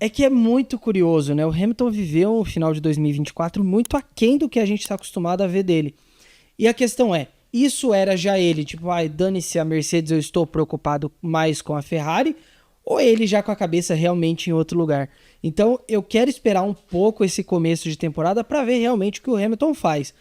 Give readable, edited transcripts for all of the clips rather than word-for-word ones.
É que é muito curioso, né? O Hamilton viveu um final de 2024 muito aquém do que a gente está acostumado a ver dele. E a questão é, isso era já ele, tipo, ai, dane-se a Mercedes, eu estou preocupado mais com a Ferrari, ou ele já com a cabeça realmente em outro lugar? Então, eu quero esperar um pouco esse começo de temporada para ver realmente o que o Hamilton faz.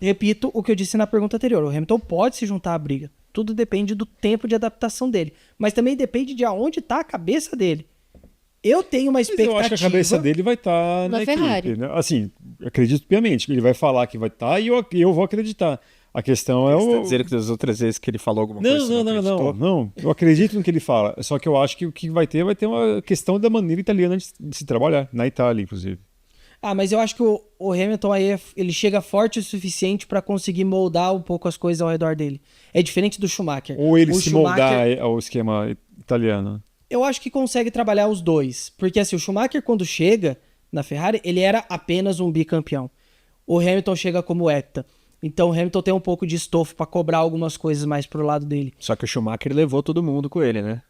Repito o que eu disse na pergunta anterior, o Hamilton pode se juntar à briga. Tudo depende do tempo de adaptação dele, mas também depende de aonde está a cabeça dele. Eu tenho uma Mas eu acho que a cabeça expectativa. dele vai estar Na na Ferrari. equipe, né? Assim, acredito piamente que ele vai falar que vai estar e eu vou acreditar. A questão é Você tá o. dizendo que das outras vezes que ele falou alguma coisa Não, você não, não não, não, acreditou? não. Eu acredito no que ele fala. Só que eu acho que o que vai ter uma questão da maneira italiana de se trabalhar, na Itália, inclusive. Ah, mas eu acho que o Hamilton aí ele chega forte o suficiente para conseguir moldar um pouco as coisas ao redor dele. É diferente do Schumacher. Ou ele O se moldar Schumacher, ao esquema italiano. eu acho que consegue trabalhar os dois, porque assim, o Schumacher quando chega na Ferrari, ele era apenas um bicampeão. O Hamilton chega como hepta. Então o Hamilton tem um pouco de estofo para cobrar algumas coisas mais pro lado dele. Só que o Schumacher levou todo mundo com ele, né?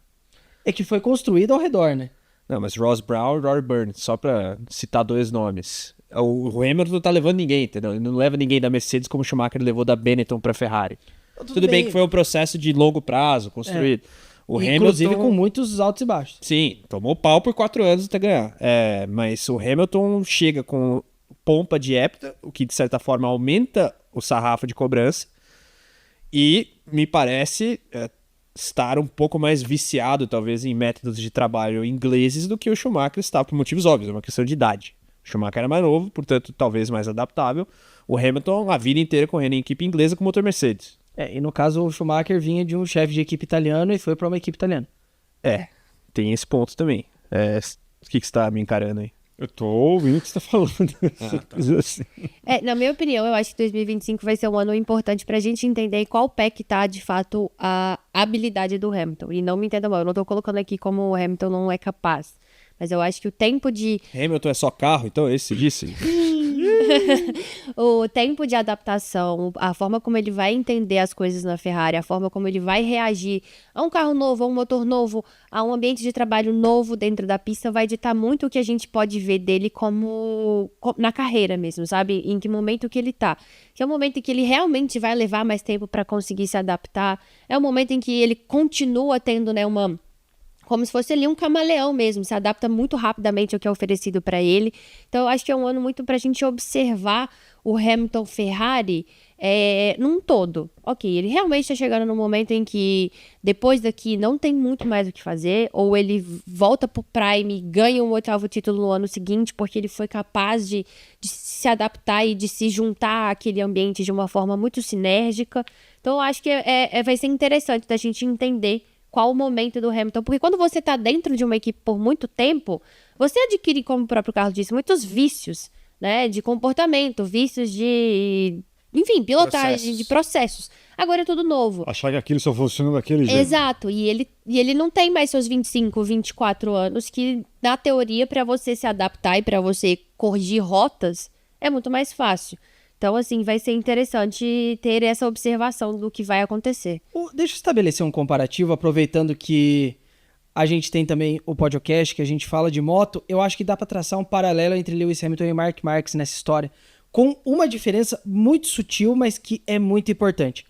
É que foi construído ao redor, né? Não, mas Ross Brown e Rory Byrne, só pra citar dois nomes. O Hamilton não tá levando ninguém, entendeu? Ele não leva ninguém da Mercedes como o Schumacher levou da Benetton pra Ferrari. Tudo bem que foi um processo de longo prazo construído. O Inclusive Hamilton, com muitos altos e baixos. sim, tomou pau por 4 anos até ganhar. Mas o Hamilton chega com pompa de hepta, o que de certa forma aumenta o sarrafo de cobrança. E me parece estar um pouco mais viciado, talvez, em métodos de trabalho ingleses do que o Schumacher está, por motivos óbvios, é uma questão de idade. O Schumacher era mais novo, portanto, talvez mais adaptável. O Hamilton, a vida inteira correndo em equipe inglesa com motor Mercedes. E no caso o Schumacher vinha de um chefe de equipe italiano e foi para uma equipe italiana. Tem esse ponto também. O que você está me encarando aí? Eu tô ouvindo o que você tá falando. Assim. Na minha opinião, eu acho que 2025 vai ser um ano importante pra gente entender qual pé que tá, de fato, a habilidade do Hamilton. E não me entenda mal, eu não tô colocando aqui como o Hamilton não é capaz. Mas eu acho que o tempo de Hamilton é só carro, então esse disse? o tempo de adaptação, a forma como ele vai entender as coisas na Ferrari, a forma como ele vai reagir a um carro novo, a um motor novo, a um ambiente de trabalho novo dentro da pista, vai ditar muito o que a gente pode ver dele como na carreira mesmo, sabe? Em que momento que ele tá. Que é o momento em que ele realmente vai levar mais tempo para conseguir se adaptar. É o momento em que ele continua tendo, né, como se fosse ali um camaleão mesmo, se adapta muito rapidamente ao que é oferecido para ele. Então, eu acho que é um ano muito para a gente observar o Hamilton Ferrari num todo. Ok, ele realmente está chegando no momento em que depois daqui não tem muito mais o que fazer, ou ele volta pro Prime e ganha um oitavo título no ano seguinte, porque ele foi capaz de se adaptar e de se juntar àquele ambiente de uma forma muito sinérgica. Então, eu acho que vai ser interessante da gente entender qual o momento do Hamilton, porque quando você está dentro de uma equipe por muito tempo, você adquire, como o próprio Carlos disse, muitos vícios, né, de comportamento, vícios de, enfim, pilotagem, de processos. Agora é tudo novo. Achar que aquilo só funciona daquele jeito. Exato, e ele não tem mais seus 25, 24 anos, que na teoria, para você se adaptar e para você corrigir rotas, é muito mais fácil. Então, assim, vai ser interessante ter essa observação do que vai acontecer. Deixa eu estabelecer um comparativo, aproveitando que a gente tem também o podcast, que a gente fala de moto. Eu acho que dá para traçar um paralelo entre Lewis Hamilton e Mark Marques nessa história, com uma diferença muito sutil, mas que é muito importante.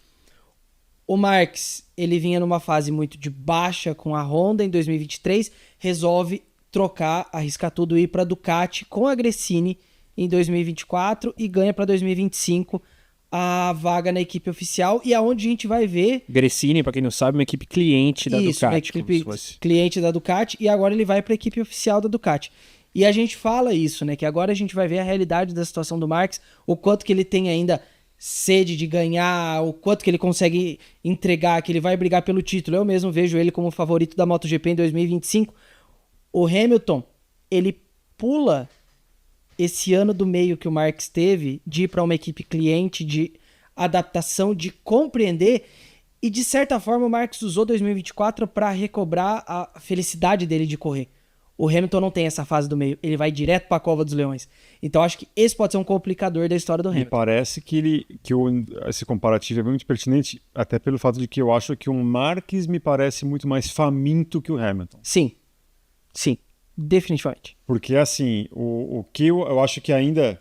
O Marques, ele vinha numa fase muito de baixa com a Honda em 2023, resolve trocar, arriscar tudo e ir para Ducati com a Gresini em 2024 e ganha para 2025 a vaga na equipe oficial, e aonde a gente vai ver Gresini, pra quem não sabe, uma equipe cliente da isso, uma Ducati. Como equipe se fosse. cliente da Ducati, e agora ele vai para a equipe oficial da Ducati. E a gente fala isso, né, que agora a gente vai ver a realidade da situação do Marques, o quanto que ele tem ainda sede de ganhar, o quanto que ele consegue entregar, que ele vai brigar pelo título. Eu mesmo vejo ele como favorito da MotoGP em 2025. O Hamilton, ele pula esse ano do meio que o Marques teve de ir para uma equipe cliente, de adaptação, de compreender, e de certa forma o Marques usou 2024 para recobrar a felicidade dele de correr. O Hamilton não tem essa fase do meio, ele vai direto para a cova dos leões. Então acho que esse pode ser um complicador da história do Me Hamilton. parece esse comparativo é muito pertinente, até pelo fato de que eu acho que o Marques me parece muito mais faminto que o Hamilton. Sim, sim. Definitivamente. Porque, assim, o que eu acho que ainda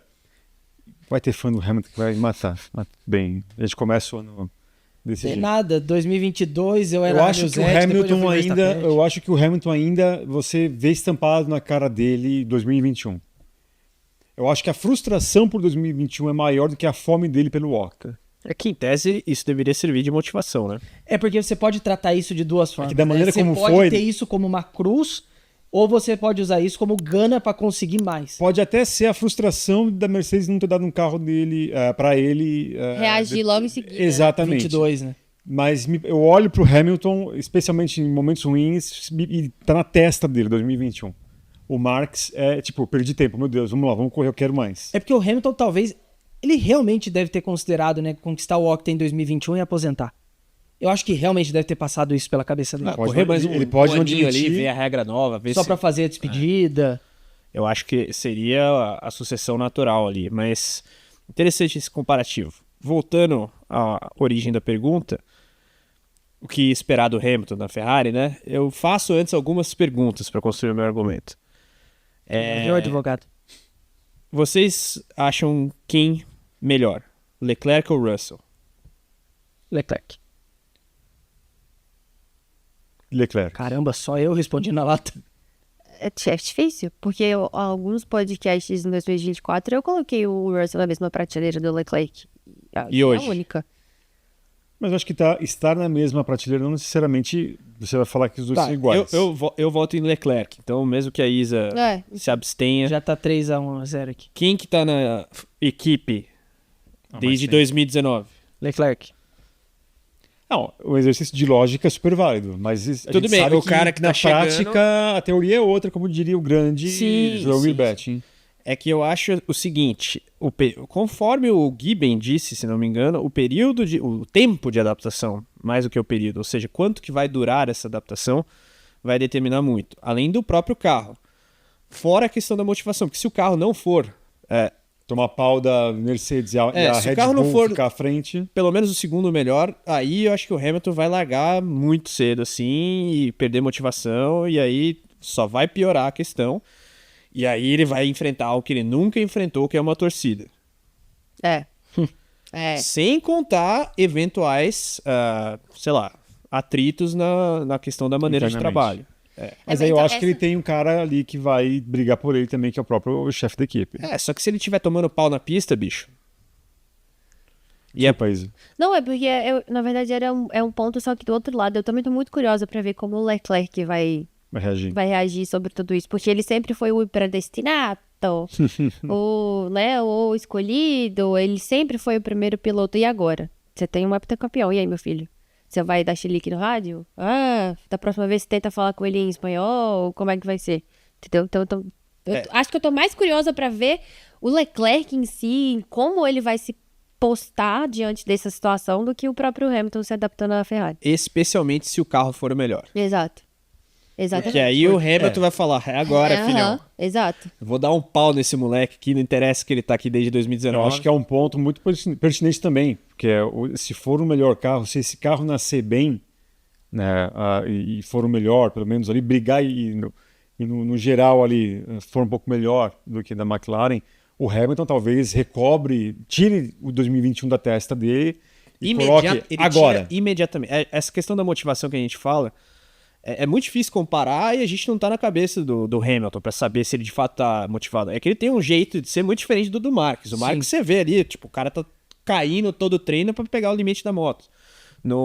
vai ter fã do Hamilton que vai matar. Mas, bem, a gente começa o ano desse Tem jeito. nada, 2022 eu era Eu acho que o Hamilton Hamilton ainda, eu acho que o Hamilton ainda, você vê estampado na cara dele 2021. Eu acho que a frustração por 2021 é maior do que a fome dele pelo Oscar. É que, em tese, isso deveria servir de motivação, né? É porque você pode tratar isso de duas formas. que da maneira Você como pode foi- ter isso como uma cruz, ou você pode usar isso como gana pra conseguir mais. Pode até ser a frustração da Mercedes não ter dado um carro dele para ele Reagir logo em seguida. Exatamente. 22, né? Mas eu olho pro Hamilton, especialmente em momentos ruins, e tá na testa dele 2021. O Marx é tipo, perdi tempo, meu Deus, vamos lá, vamos correr, eu quero mais. É porque o Hamilton talvez, ele realmente deve ter considerado, né, conquistar o Octa em 2021 e aposentar. Eu acho que realmente deve ter passado isso pela cabeça dele. Pode Correr não- mais ele pode não aninho ali, admitir. ver a regra nova, ver Só se... pra fazer a despedida. Eu acho que seria a sucessão natural ali, mas interessante esse comparativo. Voltando à origem da pergunta, o que esperar do Hamilton na Ferrari, né? Eu faço antes algumas perguntas para construir o meu argumento. Meu advogado. Vocês acham quem melhor, Leclerc ou Russell? Leclerc. Leclerc. Caramba, só eu respondi na lata. É difícil, porque alguns podcasts em 2024 eu coloquei o Russell na mesma prateleira do Leclerc. E É hoje? a única. Mas eu acho que estar na mesma prateleira não necessariamente você vai falar que os dois Tá, são iguais. Eu voto em Leclerc, então mesmo que a Isa se abstenha, Já tá 3-1-0 aqui. quem que tá na equipe mas desde sim. 2019? Leclerc. Não, o exercício de lógica é super válido, mas a Tudo gente bem, sabe o cara que na tá chegando- prática a teoria é outra, como diria o grande Sim, Slow sim. Betting. É que eu acho o seguinte, conforme o Giben disse, se não me engano, o tempo de adaptação, mais do que o período, ou seja, quanto que vai durar essa adaptação, vai determinar muito. Além do próprio carro. Fora a questão da motivação, porque se o carro não for, Tomar pau da Mercedes e a se o Red carro não Bull for- ficar à frente. pelo menos o segundo melhor, aí eu acho que o Hamilton vai largar muito cedo assim e perder motivação, e aí só vai piorar a questão. E aí ele vai enfrentar algo que ele nunca enfrentou, que é uma torcida. É. É. Sem contar eventuais, sei lá, atritos na questão da maneira de Internamente. trabalho. Mas É, aí eu então, acho que ele tem um cara ali que vai brigar por ele também, que é o próprio chefe da equipe. Só que se ele estiver tomando pau na pista, bicho. E Desculpa, Isa. Não, é porque, na verdade, é um ponto, só que do outro lado, eu também tô muito curiosa pra ver como o Leclerc vai Vai reagir. reagir sobre tudo isso, porque ele sempre foi o predestinado, o escolhido, ele sempre foi o primeiro piloto, e agora? Você tem um heptacampeão, e aí, meu filho? Você vai dar chilique no rádio? Da próxima vez você tenta falar com ele em espanhol, como é que vai ser? Entendeu? Então acho que eu tô mais curiosa pra ver o Leclerc em si, como ele vai se postar diante dessa situação, do que o próprio Hamilton se adaptando à Ferrari. especialmente se o carro for o melhor. Exato. Exatamente. Porque aí o Hamilton vai falar, é agora, Aham, filhão. Exato. Eu vou dar um pau nesse moleque aqui, não interessa que ele tá aqui desde 2019. Eu acho que é um ponto muito pertinente também, porque se for o melhor carro, se esse carro nascer bem, né, e for o melhor, pelo menos ali, brigar e no geral ali for um pouco melhor do que da McLaren, o Hamilton talvez tire o 2021 da testa dele e coloque Ele agora. tira imediatamente. Essa questão da motivação que a gente fala, é muito difícil comparar e a gente não tá na cabeça do Hamilton pra saber se ele de fato tá motivado. É que ele tem um jeito de ser muito diferente do Marques. O Marques você vê ali, tipo, o cara tá caindo todo o treino pra pegar o limite da moto.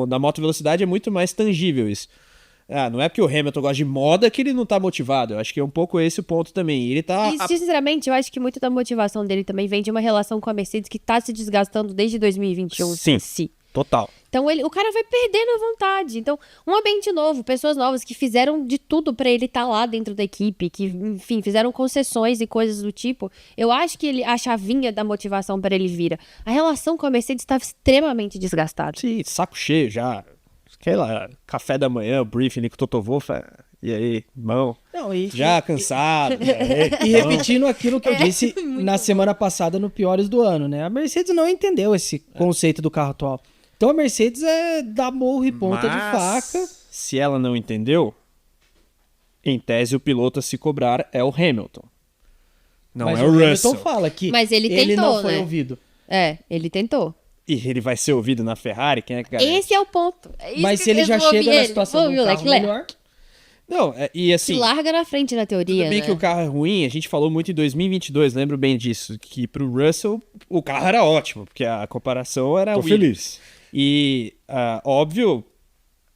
Na moto velocidade é muito mais tangível isso. Não é porque o Hamilton gosta de moda que ele não tá motivado. Eu acho que é um pouco esse o ponto também. Ele tá... E, sinceramente, eu acho que muito da motivação dele também vem de uma relação com a Mercedes que tá se desgastando desde 2021 Sim. em si. Total. Então o cara vai perdendo a vontade. Então, um ambiente novo, pessoas novas que fizeram de tudo pra ele estar lá dentro da equipe, que, enfim, fizeram concessões e coisas do tipo. Eu acho que a chavinha da motivação pra ele vira. A relação com a Mercedes estava extremamente desgastada. Sim, saco cheio já. Sei lá, café da manhã, briefing ali com o Toto Wolff. E aí, irmão? Não, e Cansado. E repetindo aquilo que eu disse na semana passada no Piores do Ano, né? A Mercedes não entendeu esse conceito do carro atual. Então a Mercedes é dar morro e ponta de faca. Se ela não entendeu, em tese, o piloto a se cobrar é o Hamilton. Não Mas é o o Hamilton Russell. fala que Mas ele tentou, não foi né? ouvido. Ele tentou. E ele vai ser ouvido na Ferrari? Quem é que garante? Esse é o ponto. É isso Mas que se ele eles já vão chega ouvir na ele. situação Vão do ouvir o carro Leclerc. melhor... Não, e assim... Se larga na frente na teoria, Tudo bem né? que o carro é ruim, a gente falou muito em 2022, lembro bem disso, que pro Russell o carro era ótimo, porque a comparação era Tô Williams. feliz. E, óbvio,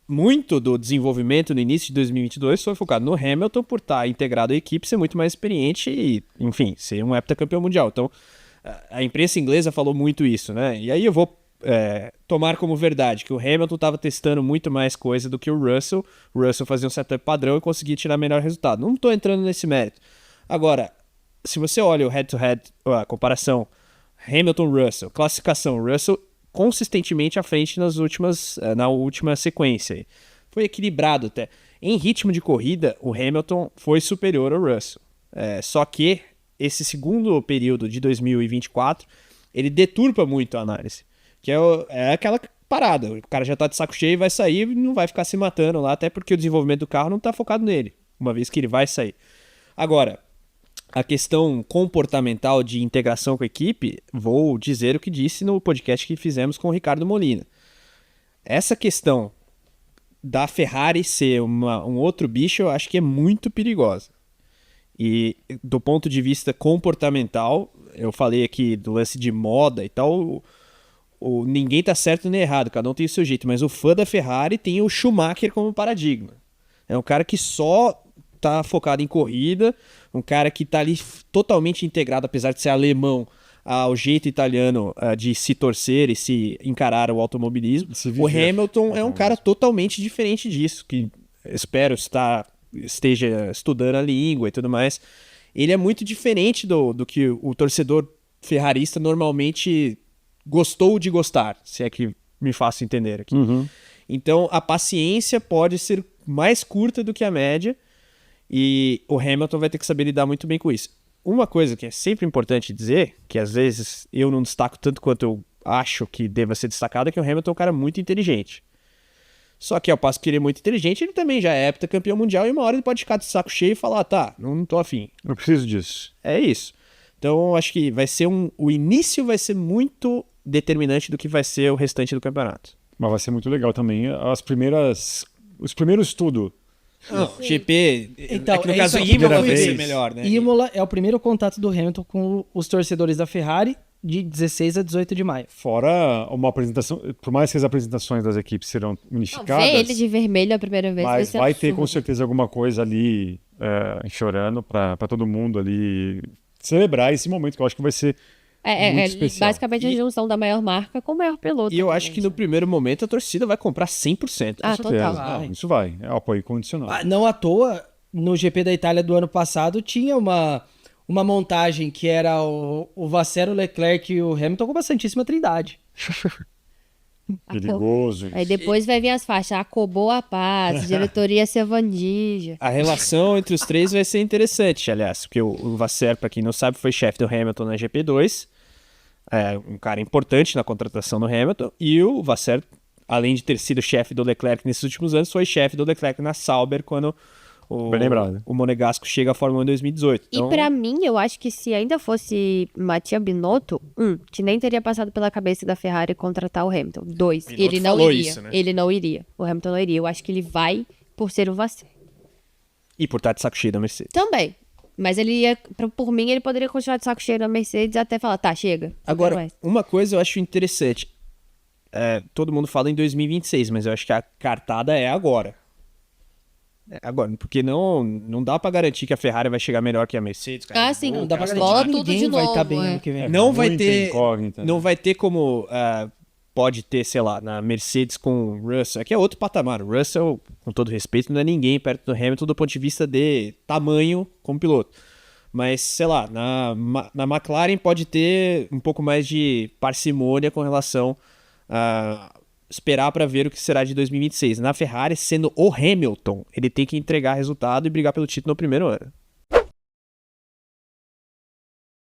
muito do desenvolvimento no início de 2022 foi focado no Hamilton por estar integrado à equipe, ser muito mais experiente e, enfim, ser um heptacampeão mundial. Então, a imprensa inglesa falou muito isso, né? E aí eu vou tomar como verdade que o Hamilton estava testando muito mais coisa do que o Russell. O Russell fazia um setup padrão e conseguia tirar melhor resultado. Não estou entrando nesse mérito. Agora, se você olha o head-to-head, a comparação Hamilton-Russell, classificação, Russell consistentemente à frente na última sequência. Aí. Foi equilibrado até. Em ritmo de corrida, o Hamilton foi superior ao Russell. Só que esse segundo período de 2024, ele deturpa muito a análise. Que é aquela parada. O cara já tá de saco cheio e vai sair e não vai ficar se matando lá, até porque o desenvolvimento do carro não tá focado nele, uma vez que ele vai sair. Agora, a questão comportamental de integração com a equipe, vou dizer o que disse no podcast que fizemos com o Ricardo Molina. Essa questão da Ferrari ser um outro bicho, eu acho que é muito perigosa. E do ponto de vista comportamental, eu falei aqui do lance de moda e tal, ninguém tá certo nem errado, cada um tem o seu jeito, mas o fã da Ferrari tem o Schumacher como paradigma. É um cara que só tá focado em corrida, um cara que tá ali totalmente integrado, apesar de ser alemão, ao jeito italiano de se torcer e se encarar o automobilismo. O Hamilton é um cara totalmente diferente disso, que espero esteja estudando a língua e tudo mais. Ele é muito diferente do que o torcedor ferrarista normalmente gostou de gostar, se é que me faço entender aqui. Uhum. Então, a paciência pode ser mais curta do que a média e o Hamilton vai ter que saber lidar muito bem com isso. Uma coisa que é sempre importante dizer, que às vezes eu não destaco tanto quanto eu acho que deva ser destacado, é que o Hamilton é um cara muito inteligente. Só que ao passo que ele é muito inteligente, ele também já é heptacampeão mundial e uma hora ele pode ficar de saco cheio e falar, tá, não tô afim. Eu preciso disso. É isso. Então, acho que vai ser o início vai ser muito determinante do que vai ser o restante do campeonato. Mas vai ser muito legal também. Os primeiros tudo. Não, GP, Então, que no é caso isso aqui, Imola vai primeira ser vez. melhor, né? Imola é o primeiro contato do Hamilton com os torcedores da Ferrari de 16 a 18 de maio. Fora uma apresentação, por mais que as apresentações das equipes serão Não, unificadas, ver ele de vermelho a primeira vez mas ser vai ter absurdo. com certeza alguma coisa ali chorando para todo mundo ali celebrar esse momento, que eu acho que vai ser muito especial. Basicamente a junção da maior marca com o maior piloto. E eu acho também, que no né? primeiro momento a torcida vai comprar 100%. Ah, Com certeza. total. Vai. Não, isso vai. É o apoio condicional. Não à toa, no GP da Itália do ano passado, tinha uma montagem que era o Vassero, o Leclerc e o Hamilton com uma Santíssima Trindade. Perigoso. Aí depois vai vir as faixas, acobou a paz, diretoria Sevandija. A relação entre os três vai ser interessante, aliás, porque o Vasseur, para quem não sabe, foi chefe do Hamilton na GP2, um cara importante na contratação do Hamilton, e o Vasseur, além de ter sido chefe do Leclerc nesses últimos anos, foi chefe do Leclerc na Sauber quando Bem lembrado. o Monegasco chega à Fórmula 1 em 2018. Então, E pra mim, eu acho que se ainda fosse Mattia Binotto, que nem teria passado pela cabeça da Ferrari contratar o Hamilton. 2, Binotto ele não falou iria. isso, né? Ele não iria. O Hamilton não iria. Eu acho que ele vai por ser o Vasseur. E por estar de saco cheio da Mercedes. Também. Mas ele ia, por mim, ele poderia continuar de saco cheio da Mercedes até falar, tá, chega. não quero Agora, mais. uma coisa eu acho interessante. Todo mundo fala em 2026, mas eu acho que a cartada é agora. Agora, porque não dá pra garantir que a Ferrari vai chegar melhor que a Mercedes. cara. Ah, sim, Não dá pra bola garantir que tudo ninguém de vai novo. estar bem é. ano que vem. Não vai muita ter, incógnita, não né? vai ter como pode ter, sei lá, na Mercedes com o Russell. Aqui é outro patamar. O Russell, com todo respeito, não é ninguém perto do Hamilton do ponto de vista de tamanho como piloto. Mas, sei lá, na McLaren pode ter um pouco mais de parcimônia com relação a esperar para ver o que será de 2026. Na Ferrari, sendo o Hamilton, ele tem que entregar resultado e brigar pelo título no primeiro ano.